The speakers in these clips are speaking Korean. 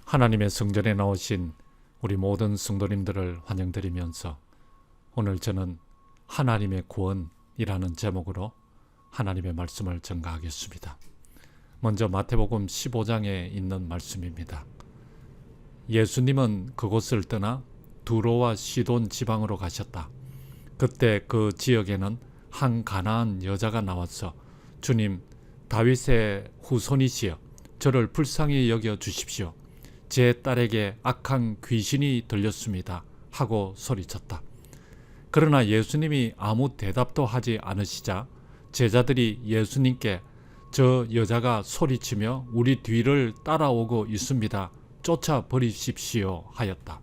하나님의 성전에 나오신 우리 모든 성도님들을 환영드리면서 오늘 저는 하나님의 구원이라는 제목으로 하나님의 말씀을 전가하겠습니다. 먼저 마태복음 15장에 있는 말씀입니다. 예수님은 그곳을 떠나 두로와 시돈 지방으로 가셨다. 그때 그 지역에는 한 가나안 여자가 나와서 주님, 다윗의 후손이시여 저를 불쌍히 여겨 주십시오. 제 딸에게 악한 귀신이 들렸습니다. 하고 소리쳤다. 그러나 예수님이 아무 대답도 하지 않으시자 제자들이 예수님께 저 여자가 소리치며 우리 뒤를 따라오고 있습니다. 쫓아버리십시오 하였다.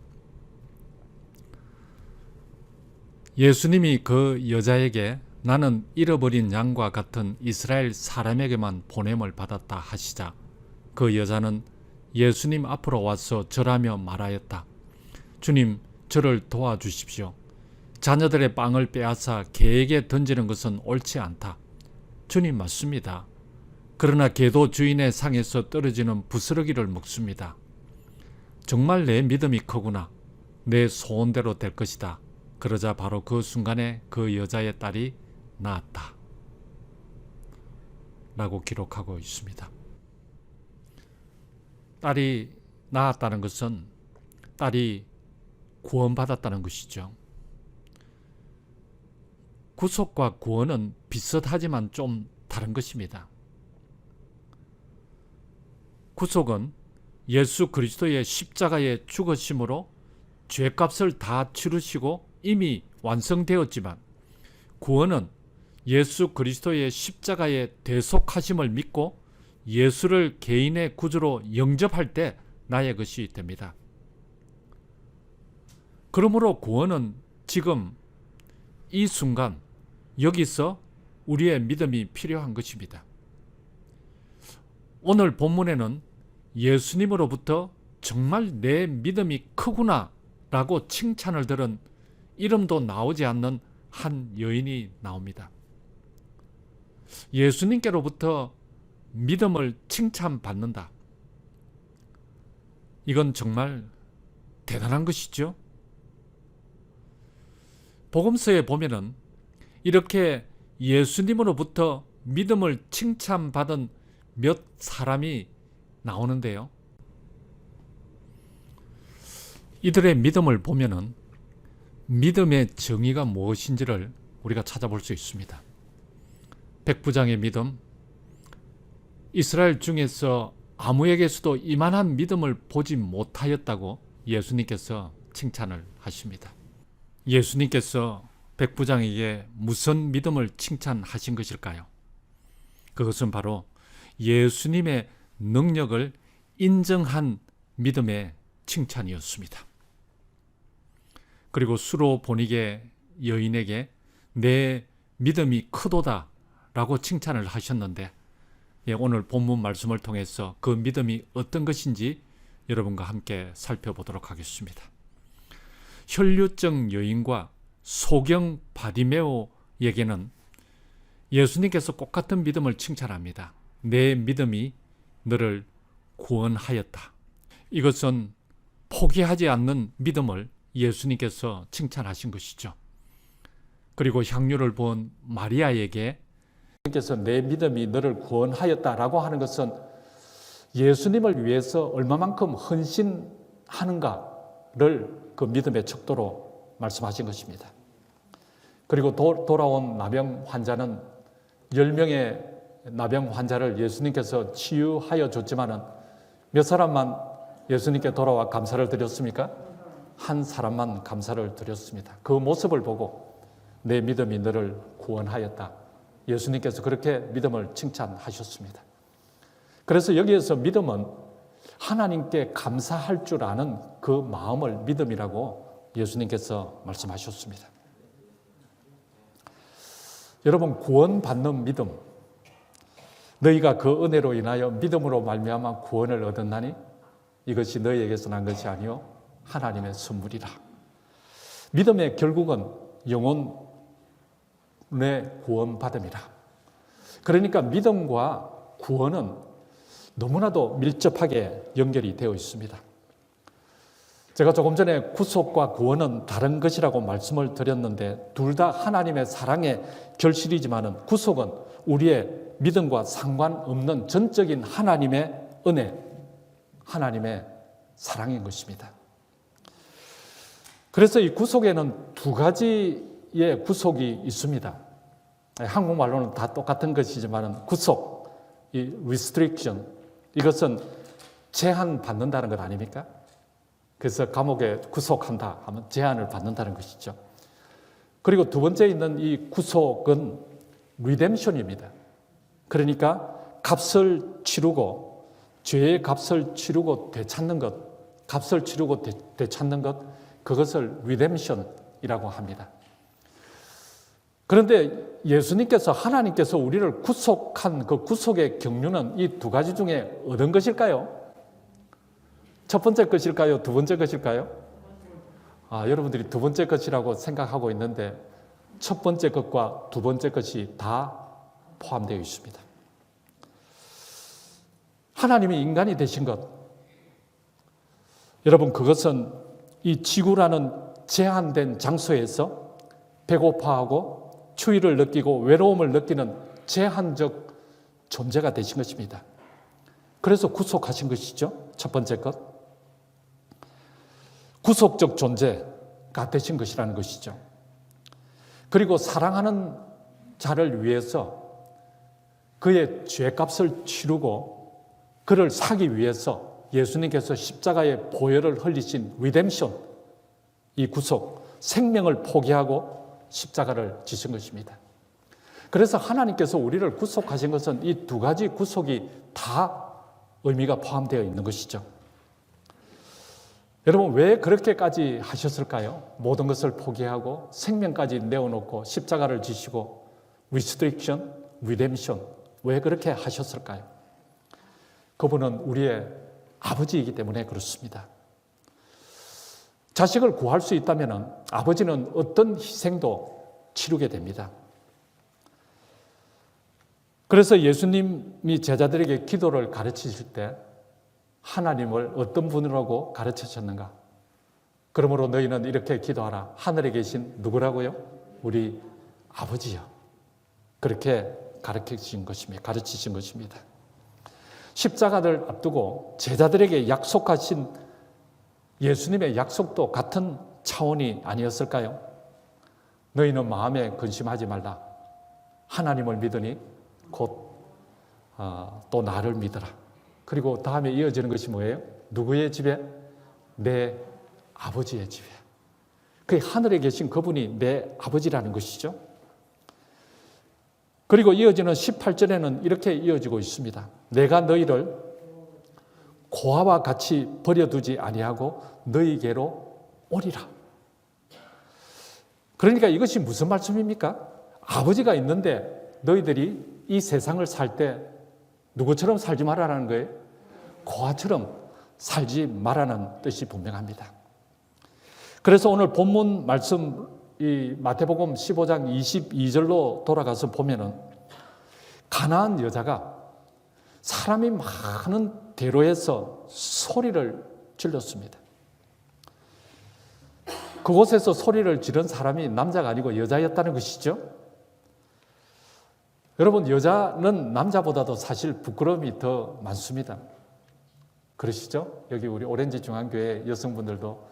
예수님이 그 여자에게 나는 잃어버린 양과 같은 이스라엘 사람에게만 보냄을 받았다 하시자 그 여자는 예수님 앞으로 와서 절하며 말하였다. 주님, 저를 도와주십시오. 자녀들의 빵을 빼앗아 개에게 던지는 것은 옳지 않다. 주님 맞습니다. 그러나 개도 주인의 상에서 떨어지는 부스러기를 먹습니다. 정말 내 믿음이 크구나. 내 소원대로 될 것이다. 그러자 바로 그 순간에 그 여자의 딸이 낳았다. 라고 기록하고 있습니다. 딸이 낳았다는 것은 딸이 구원받았다는 것이죠. 구속과 구원은 비슷하지만 좀 다른 것입니다. 구속은 예수 그리스도의 십자가의 죽으심으로 죄값을 다 치르시고 이미 완성되었지만 구원은 예수 그리스도의 십자가의 대속하심을 믿고 예수를 개인의 구주로 영접할 때 나의 것이 됩니다. 그러므로 구원은 지금 이 순간 여기서 우리의 믿음이 필요한 것입니다. 오늘 본문에는 예수님으로부터 정말 내 믿음이 크구나 라고 칭찬을 들은 이름도 나오지 않는 한 여인이 나옵니다. 예수님께로부터 믿음을 칭찬받는다. 이건 정말 대단한 것이죠. 복음서에 보면은 이렇게 예수님으로부터 믿음을 칭찬받은 몇 사람이 나오는데요. 이들의 믿음을 보면은 믿음의 정의가 무엇인지를 우리가 찾아볼 수 있습니다. 백부장의 믿음, 이스라엘 중에서 아무에게서도 이만한 믿음을 보지 못하였다고 예수님께서 칭찬을 하십니다. 예수님께서 백부장에게 무슨 믿음을 칭찬하신 것일까요? 그것은 바로 예수님의 능력을 인정한 믿음의 칭찬이었습니다. 그리고 수로보니게 여인에게 내 믿음이 크도다 라고 칭찬을 하셨는데 오늘 본문 말씀을 통해서 그 믿음이 어떤 것인지 여러분과 함께 살펴보도록 하겠습니다. 혈류증 여인과 소경 바디메오에게는 예수님께서 똑같은 믿음을 칭찬합니다. 내 믿음이 너를 구원하였다. 이것은 포기하지 않는 믿음을 예수님께서 칭찬하신 것이죠. 그리고 향유를 부은 마리아에게 예수님께서 내 믿음이 너를 구원하였다라고 하는 것은 예수님을 위해서 얼마만큼 헌신하는가를 그 믿음의 척도로 말씀하신 것입니다. 그리고 돌아온 나병 환자는 10명의 나병 환자를 예수님께서 치유하여 줬지만은 몇 사람만 예수님께 돌아와 감사를 드렸습니까? 한 사람만 감사를 드렸습니다. 그 모습을 보고 내 믿음이 너를 구원하였다. 예수님께서 그렇게 믿음을 칭찬하셨습니다. 그래서 여기에서 믿음은 하나님께 감사할 줄 아는 그 마음을 믿음이라고 예수님께서 말씀하셨습니다. 여러분, 구원받는 믿음, 너희가 그 은혜로 인하여 믿음으로 말미암아 구원을 얻었나니 이것이 너희에게서 난 것이 아니요 하나님의 선물이라. 믿음의 결국은 영혼의 구원받음이라. 그러니까 믿음과 구원은 너무나도 밀접하게 연결이 되어 있습니다. 제가 조금 전에 구속과 구원은 다른 것이라고 말씀을 드렸는데 둘 다 하나님의 사랑의 결실이지만은 구속은 우리의 믿음과 상관없는 전적인 하나님의 은혜, 하나님의 사랑인 것입니다. 그래서 이 구속에는 두 가지의 구속이 있습니다. 한국말로는 다 똑같은 것이지만 구속, 이 restriction, 이것은 제한받는다는 것 아닙니까? 그래서 감옥에 구속한다 하면 제한을 받는다는 것이죠. 그리고 두 번째 있는 이 구속은 리뎀션입니다. 그러니까 값을 치르고 죄의 값을 치르고 되찾는 것, 값을 치르고 되찾는 것, 그것을 리뎀션이라고 합니다. 그런데 예수님께서 하나님께서 우리를 구속한 그 구속의 경륜은 이 두 가지 중에 어떤 것일까요? 첫 번째 것일까요? 두 번째 것일까요? 여러분들이 두 번째 것이라고 생각하고 있는데 첫 번째 것과 두 번째 것이 다 포함되어 있습니다. 하나님이 인간이 되신 것, 여러분 그것은 이 지구라는 제한된 장소에서 배고파하고 추위를 느끼고 외로움을 느끼는 제한적 존재가 되신 것입니다. 그래서 구속하신 것이죠. 첫 번째 것. 구속적 존재가 되신 것이라는 것이죠. 그리고 사랑하는 자를 위해서 그의 죄값을 치르고 그를 사기 위해서 예수님께서 십자가의 보혈을 흘리신 리뎀션, 이 구속, 생명을 포기하고 십자가를 지신 것입니다. 그래서 하나님께서 우리를 구속하신 것은 이 두 가지 구속이 다 의미가 포함되어 있는 것이죠. 여러분 왜 그렇게까지 하셨을까요? 모든 것을 포기하고 생명까지 내어놓고 십자가를 지시고 restriction, redemption, 왜 그렇게 하셨을까요? 그분은 우리의 아버지이기 때문에 그렇습니다. 자식을 구할 수 있다면 아버지는 어떤 희생도 치르게 됩니다. 그래서 예수님이 제자들에게 기도를 가르치실 때 하나님을 어떤 분이라고 가르치셨는가? 그러므로 너희는 이렇게 기도하라. 하늘에 계신 누구라고요? 우리 아버지요. 그렇게 가르치신 것입니다. 십자가를 앞두고 제자들에게 약속하신 예수님의 약속도 같은 차원이 아니었을까요? 너희는 마음에 근심하지 말라. 하나님을 믿으니 곧 또 나를 믿어라. 그리고 다음에 이어지는 것이 뭐예요? 누구의 집에? 내 아버지의 집에. 그 하늘에 계신 그분이 내 아버지라는 것이죠. 그리고 이어지는 18절에는 이렇게 이어지고 있습니다. 내가 너희를 고아와 같이 버려두지 아니하고 너희에게로 오리라. 그러니까 이것이 무슨 말씀입니까? 아버지가 있는데 너희들이 이 세상을 살 때 누구처럼 살지 말라는 거예요? 고아처럼 살지 말라는 뜻이 분명합니다. 그래서 오늘 본문 말씀 이 마태복음 15장 22절로 돌아가서 보면은 가나안 여자가 사람이 많은 대로에서 소리를 질렀습니다. 그곳에서 소리를 지른 사람이 남자가 아니고 여자였다는 것이죠. 여러분 여자는 남자보다도 사실 부끄러움이 더 많습니다. 그러시죠? 여기 우리 오렌지 중앙교회 여성분들도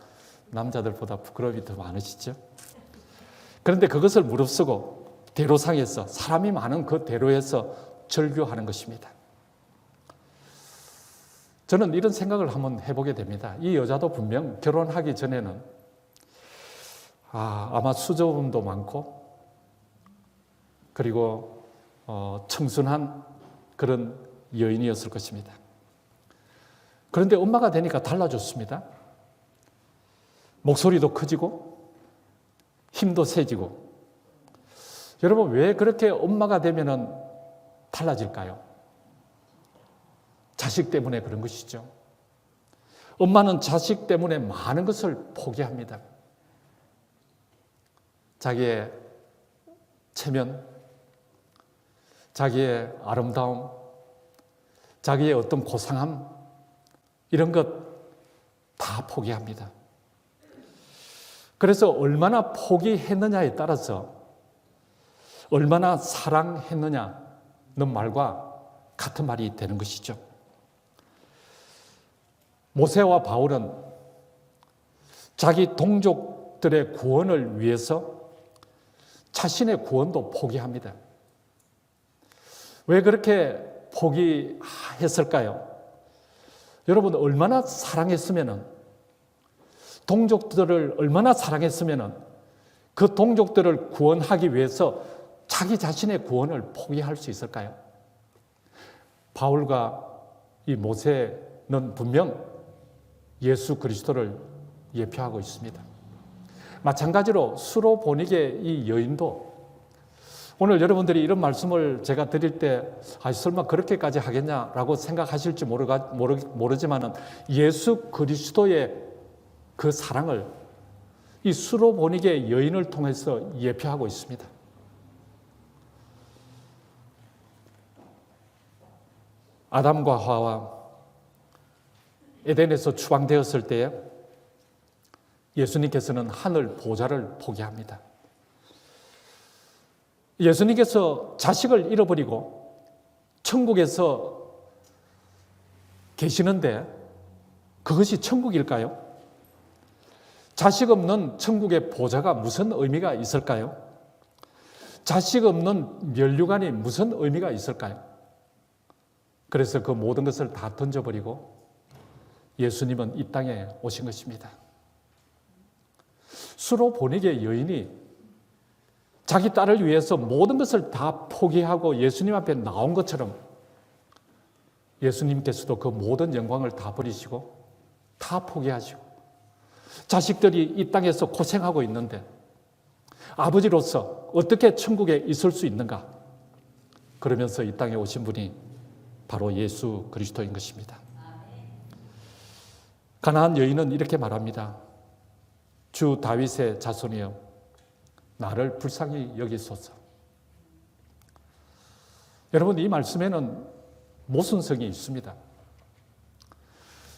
남자들보다 부끄러움이 더 많으시죠? 그런데 그것을 무릅쓰고 대로상에서 사람이 많은 그 대로에서 절규하는 것입니다. 저는 이런 생각을 한번 해보게 됩니다. 이 여자도 분명 결혼하기 전에는 아마 수줍음도 많고 그리고 청순한 그런 여인이었을 것입니다. 그런데 엄마가 되니까 달라졌습니다. 목소리도 커지고 힘도 세지고. 여러분 왜 그렇게 엄마가 되면은 달라질까요? 자식 때문에 그런 것이죠. 엄마는 자식 때문에 많은 것을 포기합니다. 자기의 체면, 자기의 아름다움, 자기의 어떤 고상함 이런 것 다 포기합니다. 그래서 얼마나 포기했느냐에 따라서 얼마나 사랑했느냐는 말과 같은 말이 되는 것이죠. 모세와 바울은 자기 동족들의 구원을 위해서 자신의 구원도 포기합니다. 왜 그렇게 포기했을까요? 여러분, 얼마나 사랑했으면은, 동족들을 얼마나 사랑했으면은 그 동족들을 구원하기 위해서 자기 자신의 구원을 포기할 수 있을까요? 바울과 이 모세는 분명 예수 그리스도를 예표하고 있습니다. 마찬가지로 수로보니게 이 여인도 오늘 여러분들이 이런 말씀을 제가 드릴 때 설마 그렇게까지 하겠냐라고 생각하실지 모르지만 예수 그리스도의 그 사랑을 이 수로보니게 여인을 통해서 예표하고 있습니다. 아담과 하와 에덴에서 추방되었을 때에 예수님께서는 하늘 보좌를 포기합니다. 예수님께서 자식을 잃어버리고 천국에서 계시는데 그것이 천국일까요? 자식 없는 천국의 보좌가 무슨 의미가 있을까요? 자식 없는 면류관이 무슨 의미가 있을까요? 그래서 그 모든 것을 다 던져버리고 예수님은 이 땅에 오신 것입니다. 수로보니게 여인이 자기 딸을 위해서 모든 것을 다 포기하고 예수님 앞에 나온 것처럼 예수님께서도 그 모든 영광을 다 버리시고 다 포기하시고 자식들이 이 땅에서 고생하고 있는데 아버지로서 어떻게 천국에 있을 수 있는가? 그러면서 이 땅에 오신 분이 바로 예수 그리스도인 것입니다. 가나안 여인은 이렇게 말합니다. 주 다윗의 자손이여 나를 불쌍히 여기소서. 여러분, 이 말씀에는 모순성이 있습니다.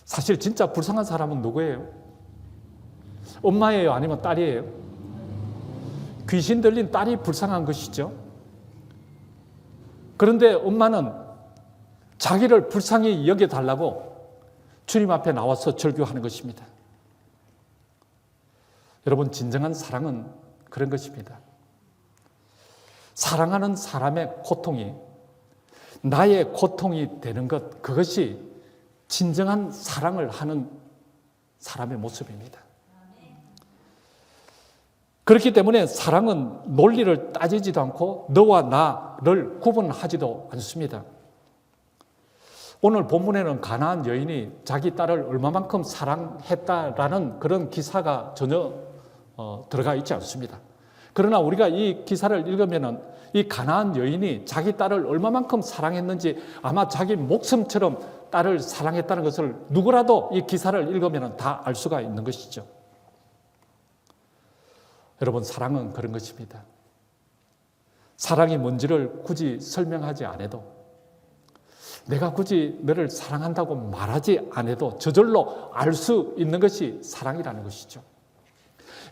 사실 진짜 불쌍한 사람은 누구예요? 엄마예요? 아니면 딸이에요? 귀신 들린 딸이 불쌍한 것이죠. 그런데 엄마는 자기를 불쌍히 여겨달라고 주님 앞에 나와서 절규하는 것입니다. 여러분, 진정한 사랑은 그런 것입니다. 사랑하는 사람의 고통이 나의 고통이 되는 것, 그것이 진정한 사랑을 하는 사람의 모습입니다. 그렇기 때문에 사랑은 논리를 따지지도 않고 너와 나를 구분하지도 않습니다. 오늘 본문에는 가나안 여인이 자기 딸을 얼마만큼 사랑했다라는 그런 기사가 전혀 들어가 있지 않습니다. 그러나 우리가 이 기사를 읽으면 이 가나안 여인이 자기 딸을 얼마만큼 사랑했는지 아마 자기 목숨처럼 딸을 사랑했다는 것을 누구라도 이 기사를 읽으면 다 알 수가 있는 것이죠. 여러분, 사랑은 그런 것입니다. 사랑이 뭔지를 굳이 설명하지 않아도, 내가 굳이 너를 사랑한다고 말하지 않아도 저절로 알 수 있는 것이 사랑이라는 것이죠.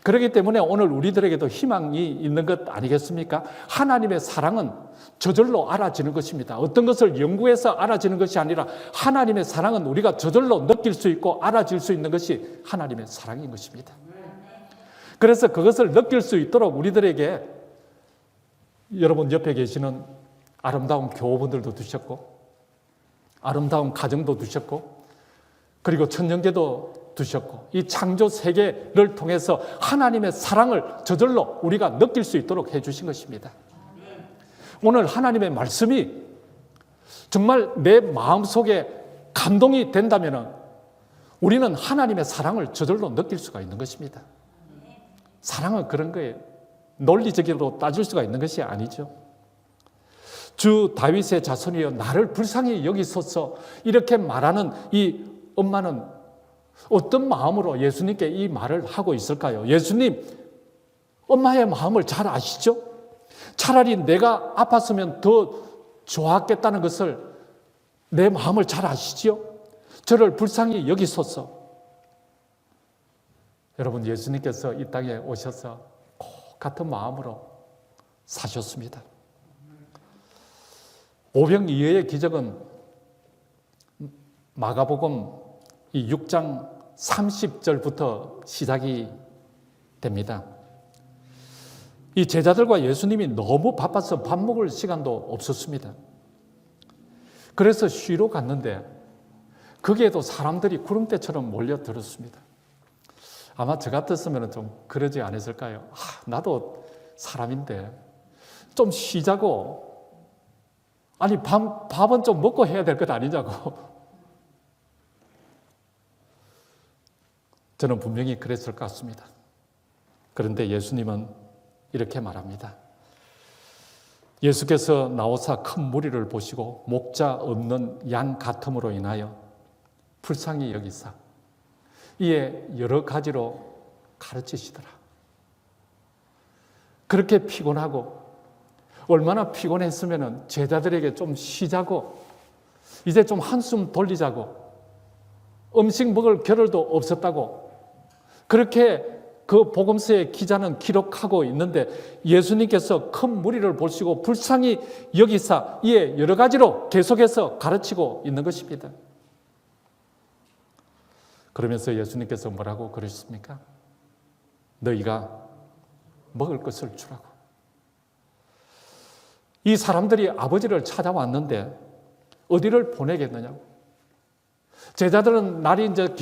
그렇기 때문에 오늘 우리들에게도 희망이 있는 것 아니겠습니까? 하나님의 사랑은 저절로 알아지는 것입니다. 어떤 것을 연구해서 알아지는 것이 아니라 하나님의 사랑은 우리가 저절로 느낄 수 있고 알아질 수 있는 것이 하나님의 사랑인 것입니다. 그래서 그것을 느낄 수 있도록 우리들에게 여러분 옆에 계시는 아름다운 교우분들도 두셨고 아름다운 가정도 두셨고 그리고 천년계도 두셨고 이 창조 세계를 통해서 하나님의 사랑을 저절로 우리가 느낄 수 있도록 해주신 것입니다. 오늘 하나님의 말씀이 정말 내 마음속에 감동이 된다면 우리는 하나님의 사랑을 저절로 느낄 수가 있는 것입니다. 사랑은 그런 거예요. 논리적으로 따질 수가 있는 것이 아니죠. 주 다윗의 자손이여 나를 불쌍히 여기소서 이렇게 말하는 이 엄마는 어떤 마음으로 예수님께 이 말을 하고 있을까요? 예수님, 엄마의 마음을 잘 아시죠? 차라리 내가 아팠으면 더 좋았겠다는 것을 내 마음을 잘 아시죠? 저를 불쌍히 여기소서. 여러분, 예수님께서 이 땅에 오셔서 같은 마음으로 사셨습니다. 오병이어의 기적은 마가복음 이 6장 30절부터 시작이 됩니다. 이 제자들과 예수님이 너무 바빠서 밥 먹을 시간도 없었습니다. 그래서 쉬러 갔는데 거기에도 사람들이 구름대처럼 몰려들었습니다. 아마 저 같았으면 좀 그러지 않았을까요? 나도 사람인데 좀 쉬자고, 아니 밥은 좀 먹고 해야 될 것 아니냐고. 저는 분명히 그랬을 것 같습니다. 그런데 예수님은 이렇게 말합니다. 예수께서 나오사 큰 무리를 보시고 목자 없는 양 같음으로 인하여 불쌍히 여기사 이에 여러 가지로 가르치시더라. 그렇게 피곤하고 얼마나 피곤했으면 제자들에게 좀 쉬자고, 이제 좀 한숨 돌리자고, 음식 먹을 겨를도 없었다고 그렇게 그 복음서의 기자는 기록하고 있는데 예수님께서 큰 무리를 보시고 불쌍히 여기사 이에 여러 가지로 계속해서 가르치고 있는 것입니다. 그러면서 예수님께서 뭐라고 그러십니까? 너희가 먹을 것을 주라고. 이 사람들이 아버지를 찾아왔는데 어디를 보내겠느냐고. 제자들은 날이 이제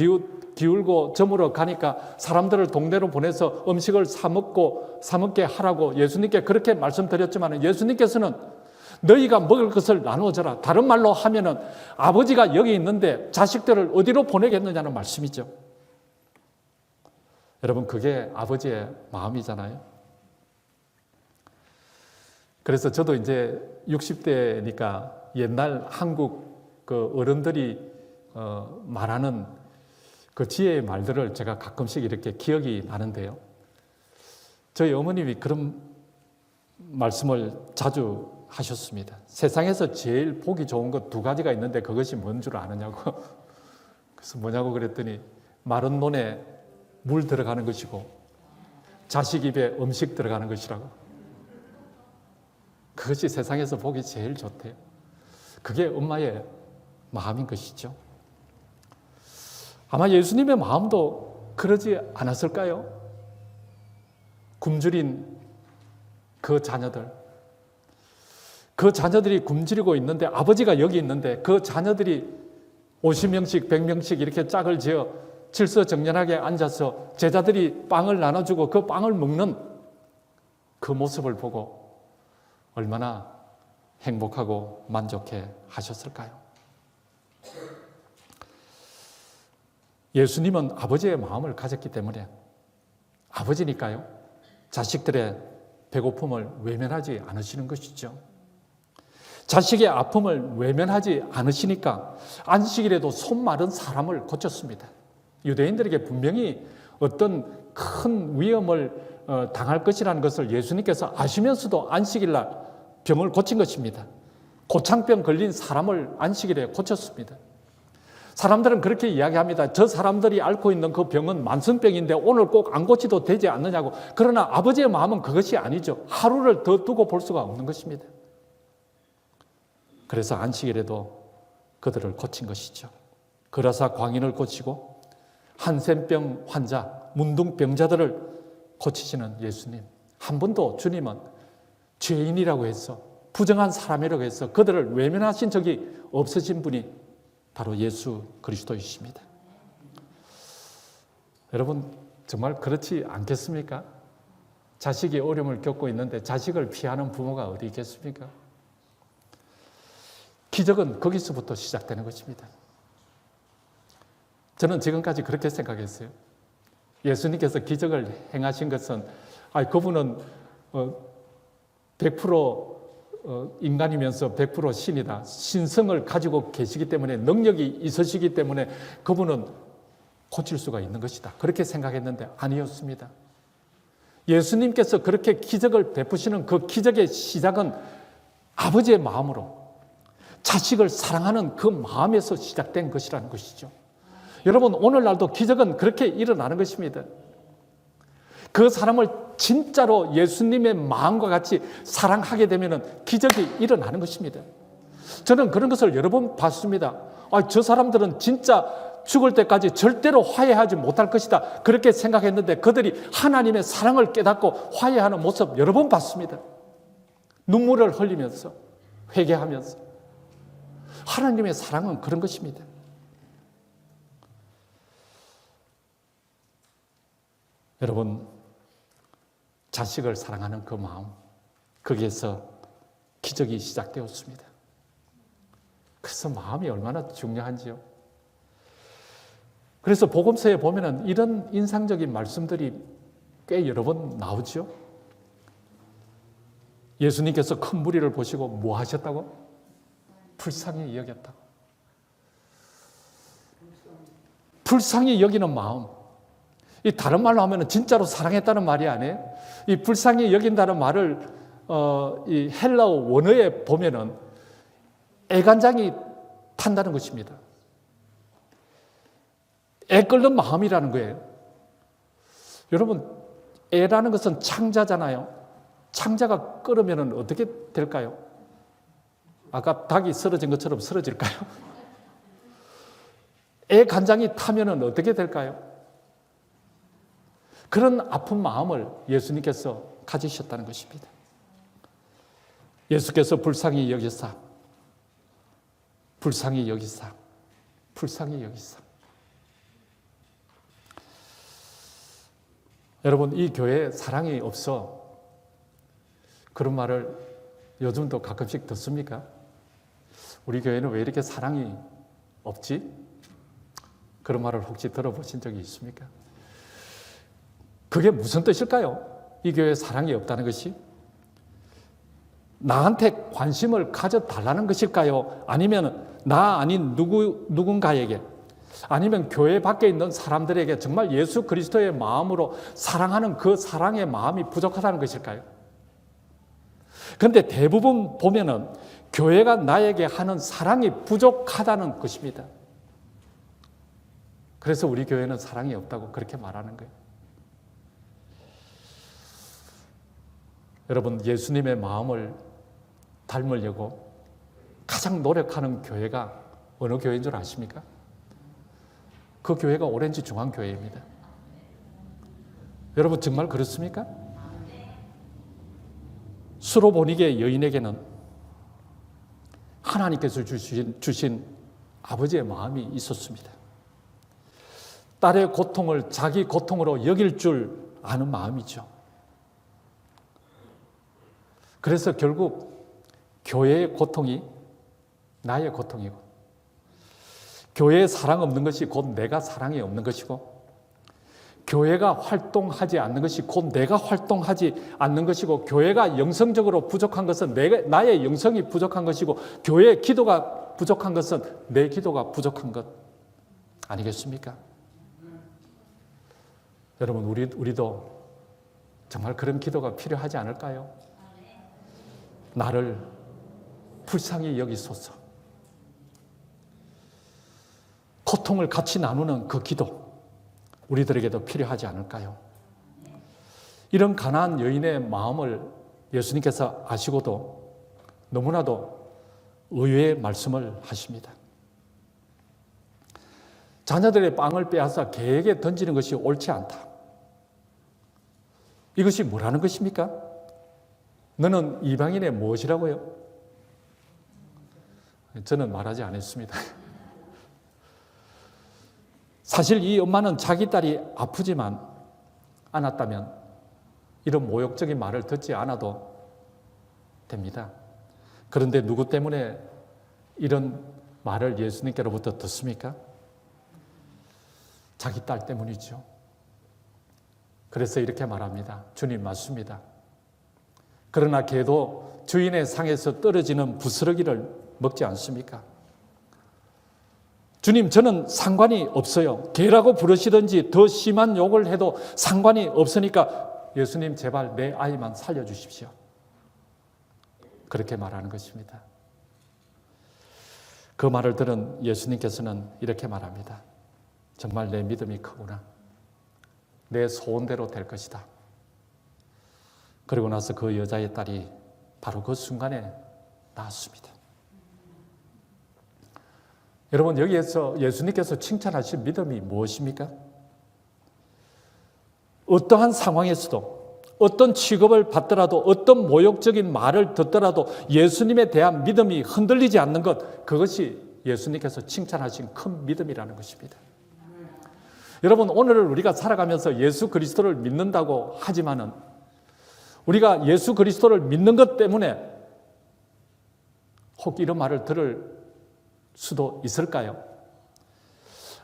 기울고 저물어 가니까 사람들을 동네로 보내서 음식을 사 먹게 하라고 예수님께 그렇게 말씀드렸지만 예수님께서는 너희가 먹을 것을 나누어 줘라. 다른 말로 하면은 아버지가 여기 있는데 자식들을 어디로 보내겠느냐는 말씀이죠. 여러분, 그게 아버지의 마음이잖아요. 그래서 저도 이제 60대니까 옛날 한국 그 어른들이 말하는 그 지혜의 말들을 제가 가끔씩 이렇게 기억이 나는데요. 저희 어머님이 그런 말씀을 자주 하셨습니다. 세상에서 제일 보기 좋은 것 두 가지가 있는데 그것이 뭔 줄 아느냐고. 그래서 뭐냐고 그랬더니 마른 논에 물 들어가는 것이고 자식 입에 음식 들어가는 것이라고. 그것이 세상에서 보기 제일 좋대요. 그게 엄마의 마음인 것이죠. 아마 예수님의 마음도 그러지 않았을까요? 굶주린 그 자녀들이 굶주리고 있는데 아버지가 여기 있는데 그 자녀들이 50명씩 100명씩 이렇게 짝을 지어 질서정연하게 앉아서 제자들이 빵을 나눠주고 그 빵을 먹는 그 모습을 보고 얼마나 행복하고 만족해 하셨을까요? 예수님은 아버지의 마음을 가졌기 때문에 아버지니까요, 자식들의 배고픔을 외면하지 않으시는 것이죠. 자식의 아픔을 외면하지 않으시니까 안식일에도 손 마른 사람을 고쳤습니다. 유대인들에게 분명히 어떤 큰 위험을 당할 것이라는 것을 예수님께서 아시면서도 안식일날 병을 고친 것입니다. 고창병 걸린 사람을 안식일에 고쳤습니다. 사람들은 그렇게 이야기합니다. 저 사람들이 앓고 있는 그 병은 만성병인데 오늘 꼭 안 고치도 되지 않느냐고. 그러나 아버지의 마음은 그것이 아니죠. 하루를 더 두고 볼 수가 없는 것입니다. 그래서 안식일에도 그들을 고친 것이죠. 그라사 광인을 고치고 한센병 환자, 문둥병자들을 고치시는 예수님. 한 번도 주님은 죄인이라고 해서 부정한 사람이라고 해서 그들을 외면하신 적이 없으신 분이 바로 예수 그리스도이십니다. 여러분, 정말 그렇지 않겠습니까? 자식이 어려움을 겪고 있는데 자식을 피하는 부모가 어디 있겠습니까? 기적은 거기서부터 시작되는 것입니다. 저는 지금까지 그렇게 생각했어요. 예수님께서 기적을 행하신 것은 그분은 100% 인간이면서 100% 신이다. 신성을 가지고 계시기 때문에 능력이 있으시기 때문에 그분은 고칠 수가 있는 것이다. 그렇게 생각했는데 아니었습니다. 예수님께서 그렇게 기적을 베푸시는 그 기적의 시작은 아버지의 마음으로 자식을 사랑하는 그 마음에서 시작된 것이라는 것이죠. 여러분, 오늘날도 기적은 그렇게 일어나는 것입니다. 그 사람을 진짜로 예수님의 마음과 같이 사랑하게 되면 기적이 일어나는 것입니다. 저는 그런 것을 여러 번 봤습니다. 저 사람들은 진짜 죽을 때까지 절대로 화해하지 못할 것이다, 그렇게 생각했는데 그들이 하나님의 사랑을 깨닫고 화해하는 모습 여러 번 봤습니다. 눈물을 흘리면서 회개하면서. 하나님의 사랑은 그런 것입니다. 여러분, 자식을 사랑하는 그 마음, 거기에서 기적이 시작되었습니다. 그래서 마음이 얼마나 중요한지요. 그래서 복음서에 보면은 이런 인상적인 말씀들이 꽤 여러 번 나오죠. 예수님께서 큰 무리를 보시고 뭐 하셨다고? 불쌍히 여겼다고. 불쌍히 여기는 마음. 이 다른 말로 하면 진짜로 사랑했다는 말이 아니에요. 이 불쌍히 여긴다는 말을 이 헬라어 원어에 보면은 애간장이 탄다는 것입니다. 애 끓는 마음이라는 거예요. 여러분, 애라는 것은 창자잖아요. 창자가 끓으면 어떻게 될까요? 아까 닭이 쓰러진 것처럼 쓰러질까요? 애 간장이 타면 어떻게 될까요? 그런 아픈 마음을 예수님께서 가지셨다는 것입니다. 예수께서 불쌍히 여기사, 불쌍히 여기사, 불쌍히 여기사. 여러분, 이 교회에 사랑이 없어, 그런 말을 요즘도 가끔씩 듣습니까? 우리 교회는 왜 이렇게 사랑이 없지? 그런 말을 혹시 들어보신 적이 있습니까? 그게 무슨 뜻일까요? 이 교회에 사랑이 없다는 것이? 나한테 관심을 가져달라는 것일까요? 아니면 나 아닌 누군가에게, 아니면 교회 밖에 있는 사람들에게 정말 예수 그리스도의 마음으로 사랑하는 그 사랑의 마음이 부족하다는 것일까요? 그런데 대부분 보면은 교회가 나에게 하는 사랑이 부족하다는 것입니다. 그래서 우리 교회는 사랑이 없다고 그렇게 말하는 거예요. 여러분, 예수님의 마음을 닮으려고 가장 노력하는 교회가 어느 교회인 줄 아십니까? 그 교회가 오렌지 중앙교회입니다. 여러분, 정말 그렇습니까? 수로보니게 여인에게는 하나님께서 주신 아버지의 마음이 있었습니다. 딸의 고통을 자기 고통으로 여길 줄 아는 마음이죠. 그래서 결국 교회의 고통이 나의 고통이고, 교회에 사랑 없는 것이 곧 내가 사랑이 없는 것이고, 교회가 활동하지 않는 것이 곧 내가 활동하지 않는 것이고, 교회가 영성적으로 부족한 것은 나의 영성이 부족한 것이고, 교회의 기도가 부족한 것은 내 기도가 부족한 것 아니겠습니까? 여러분, 우리도 정말 그런 기도가 필요하지 않을까요? 나를 불쌍히 여기소서. 고통을 같이 나누는 그 기도, 우리들에게도 필요하지 않을까요? 이런 가난한 여인의 마음을 예수님께서 아시고도 너무나도 의외의 말씀을 하십니다. 자녀들의 빵을 빼앗아 개에게 던지는 것이 옳지 않다. 이것이 뭐라는 것입니까? 너는 이방인의 무엇이라고요? 저는 말하지 않았습니다. 사실 이 엄마는 자기 딸이 아프지만 않았다면 이런 모욕적인 말을 듣지 않아도 됩니다. 그런데 누구 때문에 이런 말을 예수님께로부터 듣습니까? 자기 딸 때문이죠. 그래서 이렇게 말합니다. 주님, 맞습니다. 그러나 개도 주인의 상에서 떨어지는 부스러기를 먹지 않습니까? 주님, 저는 상관이 없어요. 개라고 부르시든지 더 심한 욕을 해도 상관이 없으니까 예수님, 제발 내 아이만 살려주십시오. 그렇게 말하는 것입니다. 그 말을 들은 예수님께서는 이렇게 말합니다. 정말 내 믿음이 크구나. 내 소원대로 될 것이다. 그리고 나서 그 여자의 딸이 바로 그 순간에 낳았습니다. 여러분, 여기에서 예수님께서 칭찬하신 믿음이 무엇입니까? 어떠한 상황에서도, 어떤 취급을 받더라도, 어떤 모욕적인 말을 듣더라도 예수님에 대한 믿음이 흔들리지 않는 것, 그것이 예수님께서 칭찬하신 큰 믿음이라는 것입니다. 여러분, 오늘을 우리가 살아가면서 예수 그리스도를 믿는다고 하지만은 우리가 예수 그리스도를 믿는 것 때문에 혹 이런 말을 들을 수도 있을까요?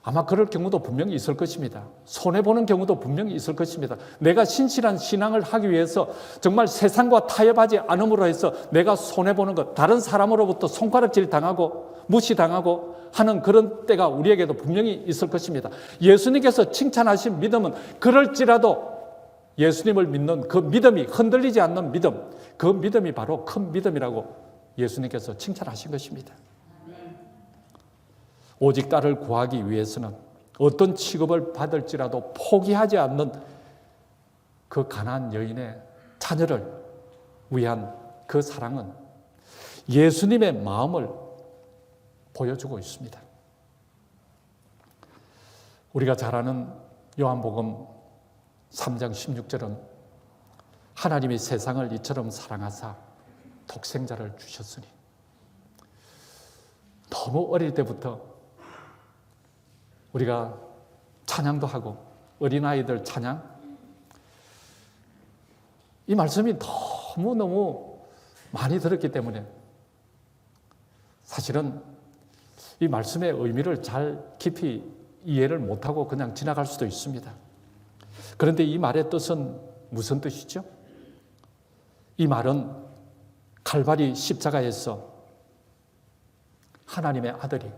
아마 그럴 경우도 분명히 있을 것입니다. 손해보는 경우도 분명히 있을 것입니다. 내가 신실한 신앙을 하기 위해서 정말 세상과 타협하지 않음으로 해서 내가 손해보는 것, 다른 사람으로부터 손가락질 당하고 무시당하고 하는 그런 때가 우리에게도 분명히 있을 것입니다. 예수님께서 칭찬하신 믿음은 그럴지라도 예수님을 믿는 그 믿음이 흔들리지 않는 믿음, 그 믿음이 바로 큰 믿음이라고 예수님께서 칭찬하신 것입니다. 오직 딸을 구하기 위해서는 어떤 취급을 받을지라도 포기하지 않는 그 가난한 여인의 자녀를 위한 그 사랑은 예수님의 마음을 보여주고 있습니다. 우리가 잘 아는 요한복음 3장 16절은 하나님이 세상을 이처럼 사랑하사 독생자를 주셨으니, 너무 어릴 때부터 우리가 찬양도 하고 어린아이들 찬양, 이 말씀이 너무너무 많이 들었기 때문에 사실은 이 말씀의 의미를 잘 깊이 이해를 못하고 그냥 지나갈 수도 있습니다. 그런데 이 말의 뜻은 무슨 뜻이죠? 이 말은 칼바리 십자가에서 하나님의 아들이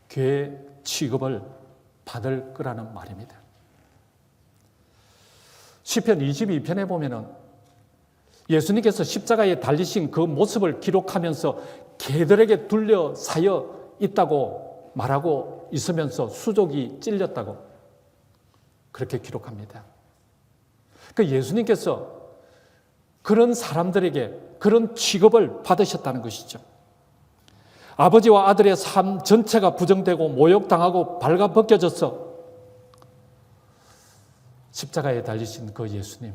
죄 취급을 받을 거라는 말입니다. 시편 22편에 보면은 예수님께서 십자가에 달리신 그 모습을 기록하면서 개들에게 둘러싸여 있다고 말하고 있으면서 수족이 찔렸다고 그렇게 기록합니다. 그 예수님께서 그런 사람들에게 그런 취급을 받으셨다는 것이죠. 아버지와 아들의 삶 전체가 부정되고 모욕당하고 발가벗겨져서 십자가에 달리신 그 예수님.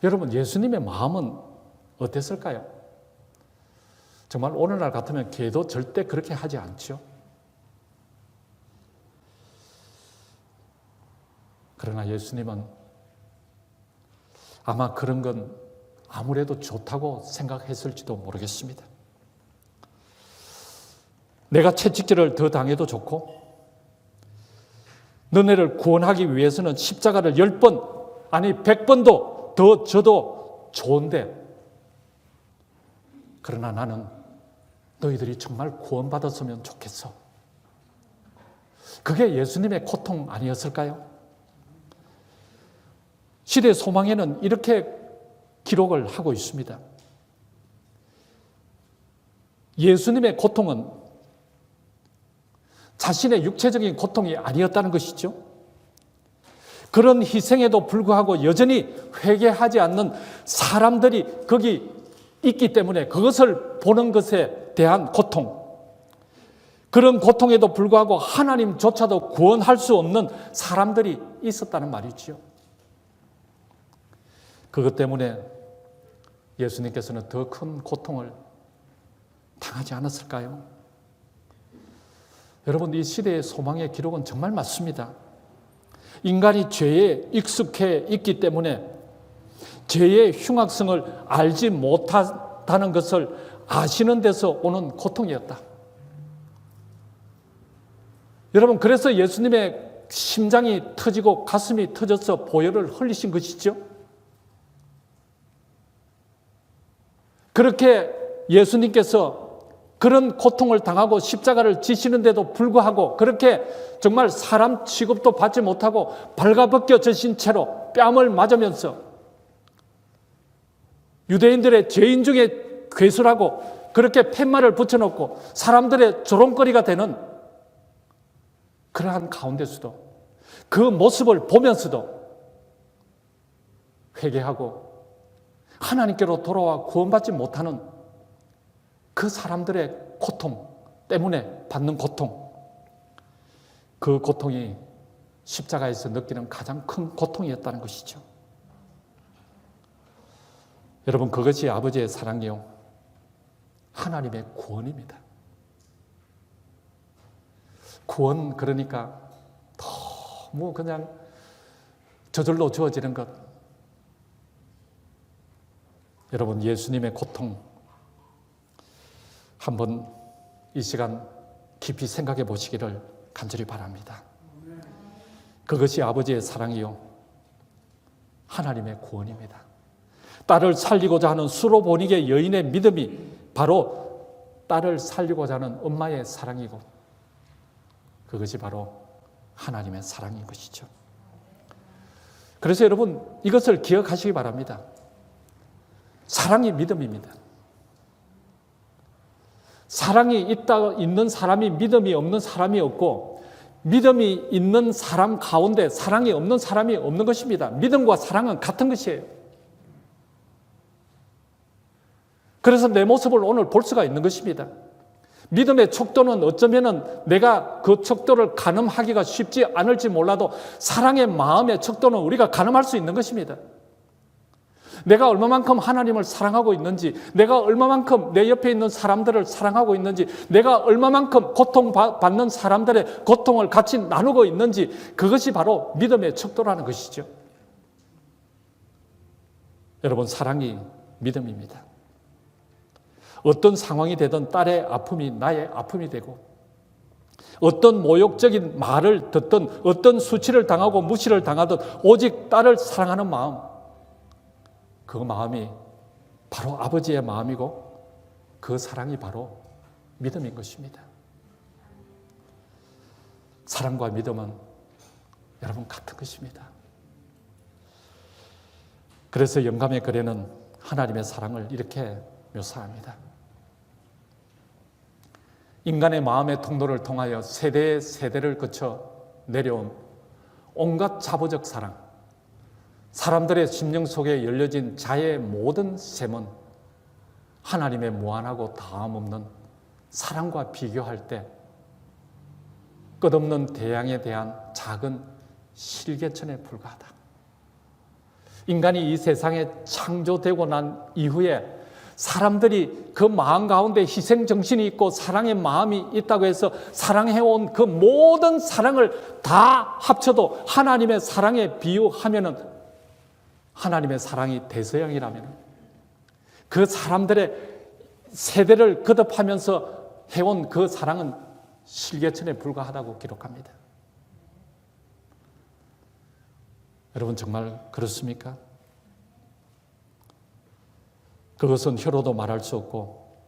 여러분, 예수님의 마음은 어땠을까요? 정말 오늘날 같으면 개도 절대 그렇게 하지 않죠. 그러나 예수님은 아마 그런 건 아무래도 좋다고 생각했을지도 모르겠습니다. 내가 채찍질을 더 당해도 좋고 너네를 구원하기 위해서는 십자가를 10번 아니 100번도 더 져도 좋은데, 그러나 나는 너희들이 정말 구원받았으면 좋겠어. 그게 예수님의 고통 아니었을까요? 시대 소망에는 이렇게 기록을 하고 있습니다. 예수님의 고통은 자신의 육체적인 고통이 아니었다는 것이죠. 그런 희생에도 불구하고 여전히 회개하지 않는 사람들이 거기 있기 때문에 그것을 보는 것에 대한 고통, 그런 고통에도 불구하고 하나님조차도 구원할 수 없는 사람들이 있었다는 말이죠. 그것 때문에 예수님께서는 더 큰 고통을 당하지 않았을까요? 여러분, 이 시대의 소망의 기록은 정말 맞습니다. 인간이 죄에 익숙해 있기 때문에 죄의 흉악성을 알지 못한다는 것을 아시는 데서 오는 고통이었다. 여러분, 그래서 예수님의 심장이 터지고 가슴이 터져서 보혈을 흘리신 것이죠. 그렇게 예수님께서 그런 고통을 당하고 십자가를 지시는데도 불구하고 그렇게 정말 사람 취급도 받지 못하고 발가벗겨지신 채로 뺨을 맞으면서 유대인들의 죄인 중에 괴수라고 그렇게 팻말을 붙여놓고 사람들의 조롱거리가 되는 그러한 가운데서도 그 모습을 보면서도 회개하고 하나님께로 돌아와 구원받지 못하는 그 사람들의 고통 때문에 받는 고통, 그 고통이 십자가에서 느끼는 가장 큰 고통이었다는 것이죠. 여러분, 그것이 아버지의 사랑이요, 하나님의 구원입니다. 구원, 그러니까 너무 그냥 저절로 주어지는 것. 여러분, 예수님의 고통 한번 이 시간 깊이 생각해 보시기를 간절히 바랍니다. 그것이 아버지의 사랑이요, 하나님의 구원입니다. 딸을 살리고자 하는 수로보니게 여인의 믿음이 바로 딸을 살리고자 하는 엄마의 사랑이고, 그것이 바로 하나님의 사랑인 것이죠. 그래서 여러분, 이것을 기억하시기 바랍니다. 사랑이 믿음입니다. 사랑이 있는 사람이 믿음이 없는 사람이 없고, 믿음이 있는 사람 가운데 사랑이 없는 사람이 없는 것입니다. 믿음과 사랑은 같은 것이에요. 그래서 내 모습을 오늘 볼 수가 있는 것입니다. 믿음의 척도는 어쩌면은 내가 그 척도를 가늠하기가 쉽지 않을지 몰라도 사랑의 마음의 척도는 우리가 가늠할 수 있는 것입니다. 내가 얼마만큼 하나님을 사랑하고 있는지, 내가 얼마만큼 내 옆에 있는 사람들을 사랑하고 있는지, 내가 얼마만큼 고통받는 사람들의 고통을 같이 나누고 있는지, 그것이 바로 믿음의 척도라는 것이죠. 여러분, 사랑이 믿음입니다. 어떤 상황이 되든 딸의 아픔이 나의 아픔이 되고, 어떤 모욕적인 말을 듣든, 어떤 수치를 당하고 무시를 당하든 오직 딸을 사랑하는 마음, 그 마음이 바로 아버지의 마음이고, 그 사랑이 바로 믿음인 것입니다. 사랑과 믿음은 여러분 같은 것입니다. 그래서 영감의 글에는 하나님의 사랑을 이렇게 묘사합니다. 인간의 마음의 통로를 통하여 세대의 세대를 거쳐 내려온 온갖 자보적 사랑, 사람들의 심령 속에 열려진 자의 모든 셈은 하나님의 무한하고 다함없는 사랑과 비교할 때 끝없는 대양에 대한 작은 실개천에 불과하다. 인간이 이 세상에 창조되고 난 이후에 사람들이 그 마음 가운데 희생정신이 있고 사랑의 마음이 있다고 해서 사랑해온 그 모든 사랑을 다 합쳐도 하나님의 사랑에 비유하면은, 하나님의 사랑이 대서양이라면 그 사람들의 세대를 거듭하면서 해온 그 사랑은 실개천에 불과하다고 기록합니다. 여러분, 정말 그렇습니까? 그것은 혀로도 말할 수 없고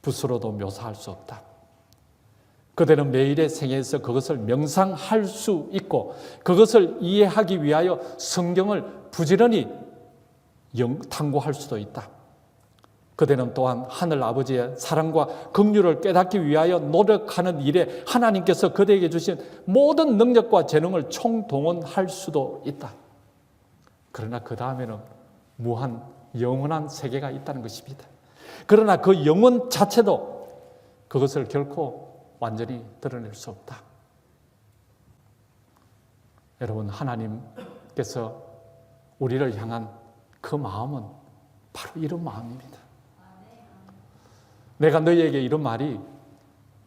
붓으로도 묘사할 수 없다. 그대는 매일의 생애에서 그것을 명상할 수 있고, 그것을 이해하기 위하여 성경을 부지런히 탐구할 수도 있다. 그대는 또한 하늘 아버지의 사랑과 긍휼을 깨닫기 위하여 노력하는 일에 하나님께서 그대에게 주신 모든 능력과 재능을 총동원할 수도 있다. 그러나 그 다음에는 무한 영원한 세계가 있다는 것입니다. 그러나 그 영원 자체도 그것을 결코 완전히 드러낼 수 없다. 여러분, 하나님께서 우리를 향한 그 마음은 바로 이런 마음입니다. 내가 너희에게 이런 말이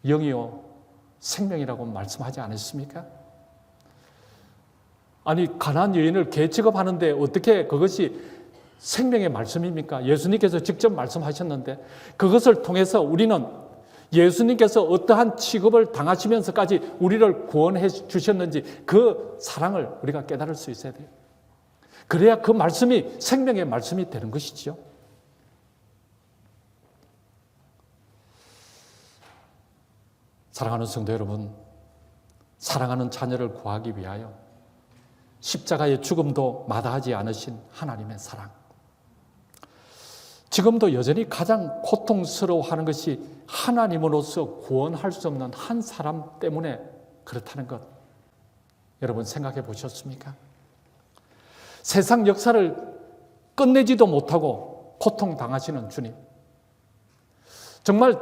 영이요 생명이라고 말씀하지 않았습니까? 아니, 가나안 여인을 개 취급하는데 어떻게 그것이 생명의 말씀입니까? 예수님께서 직접 말씀하셨는데, 그것을 통해서 우리는 예수님께서 어떠한 취급을 당하시면서까지 우리를 구원해 주셨는지 그 사랑을 우리가 깨달을 수 있어야 돼요. 그래야 그 말씀이 생명의 말씀이 되는 것이죠. 사랑하는 성도 여러분, 사랑하는 자녀를 구하기 위하여 십자가의 죽음도 마다하지 않으신 하나님의 사랑, 지금도 여전히 가장 고통스러워하는 것이 하나님으로서 구원할 수 없는 한 사람 때문에 그렇다는 것, 여러분 생각해 보셨습니까? 세상 역사를 끝내지도 못하고 고통당하시는 주님, 정말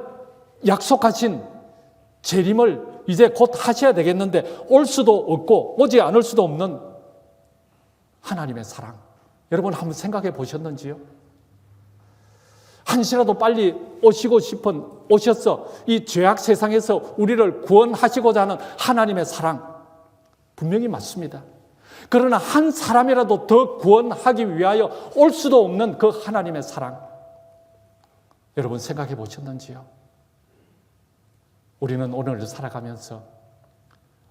약속하신 재림을 이제 곧 하셔야 되겠는데 올 수도 없고 오지 않을 수도 없는 하나님의 사랑, 여러분 한번 생각해 보셨는지요? 한시라도 빨리 오셔서 이 죄악 세상에서 우리를 구원하시고자 하는 하나님의 사랑 분명히 맞습니다. 그러나 한 사람이라도 더 구원하기 위하여 올 수도 없는 그 하나님의 사랑, 여러분 생각해 보셨는지요? 우리는 오늘을 살아가면서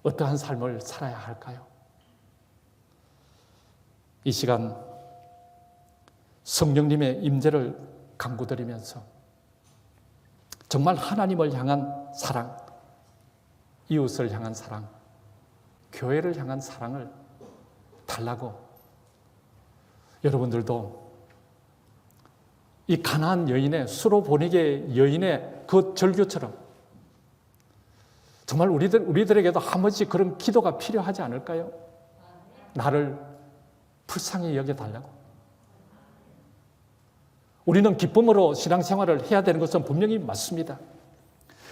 어떠한 삶을 살아야 할까요? 이 시간 성령님의 임재를 간구드리면서 정말 하나님을 향한 사랑, 이웃을 향한 사랑, 교회를 향한 사랑을 달라고, 여러분들도 이 가나안 여인의, 수로보니게 여인의 그 절규처럼 정말 우리들에게도 한 번씩 그런 기도가 필요하지 않을까요? 나를 불쌍히 여겨달라고. 우리는 기쁨으로 신앙생활을 해야 되는 것은 분명히 맞습니다.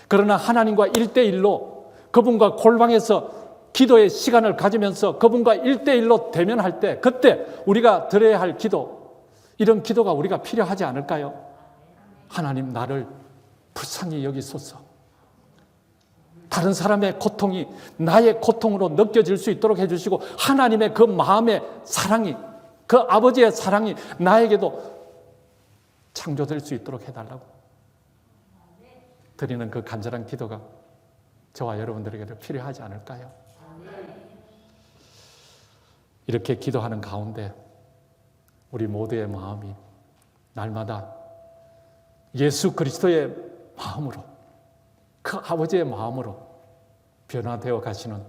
그러나 하나님과 1대1로 그분과 골방에서 기도의 시간을 가지면서 그분과 1대1로 대면할 때, 그때 우리가 드려야 할 기도, 이런 기도가 우리가 필요하지 않을까요? 하나님, 나를 불쌍히 여기소서. 다른 사람의 고통이 나의 고통으로 느껴질 수 있도록 해주시고, 하나님의 그 마음의 사랑이, 그 아버지의 사랑이 나에게도 창조될 수 있도록 해달라고 드리는 그 간절한 기도가 저와 여러분들에게도 필요하지 않을까요? 이렇게 기도하는 가운데 우리 모두의 마음이 날마다 예수 그리스도의 마음으로, 그 아버지의 마음으로 변화되어 가시는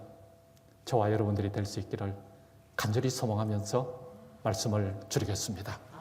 저와 여러분들이 될 수 있기를 간절히 소망하면서 말씀을 드리겠습니다.